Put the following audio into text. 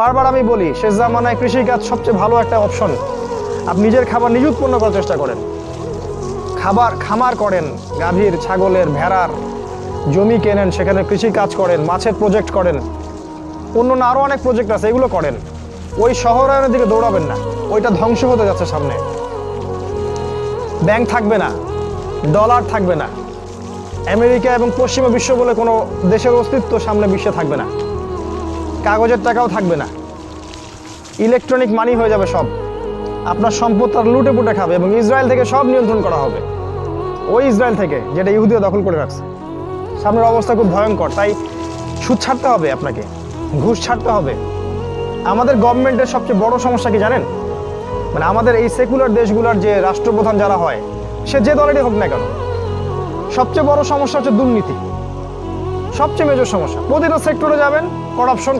বারবার আমি বলি, শেষ জামানায় কৃষিকাজ সবচেয়ে ভালো একটা অপশন। আপনি নিজের খাবার নিজে উৎপন্ন করার চেষ্টা করেন, খামার করেন, গাভীর, ছাগলের, ভেড়ার জমি কেনেন, সেখানে কৃষি কাজ করেন, মাছের প্রজেক্ট করেন, অন্য আরও অনেক প্রজেক্ট আছে, এগুলো করেন। ওই শহরায়নের দিকে দৌড়াবেন না, ওইটা ধ্বংস হতে যাচ্ছে সামনে। ব্যাংক থাকবে না, ডলার থাকবে না, আমেরিকা এবং পশ্চিমা বিশ্ব বলে কোনো দেশের অস্তিত্ব সামনে বিশ্বে থাকবে না, কাগজের টাকাও থাকবে না, ইলেকট্রনিক মানি হয়ে যাবে সব। আপনার সম্পদ তার লুটে পুটে খাবে এবং ইসরায়েল থেকে সব নিয়ন্ত্রণ করা হবে, ওই ইসরায়েল থেকে যেটা ইহুদিরা দখল করে রাখছে। সামনের অবস্থা খুব ভয়ঙ্কর। তাই সুদ ছাড়তে হবে, আপনাকে ঘুষ ছাড়তে হবে। আমাদের গভর্নমেন্টের সবচেয়ে বড় সমস্যা কি জানেন? মানে আমাদের এই সেকুলার দেশগুলোর যে রাষ্ট্রপ্রধান যারা হয়, সে যে দলেরই হোক না কেন, সবচেয়ে বড় সমস্যা হচ্ছে দুর্নীতি। সবচেয়ে মেজর সমস্যা। প্রতিটা সেক্টরে যাবেন, করাপশন।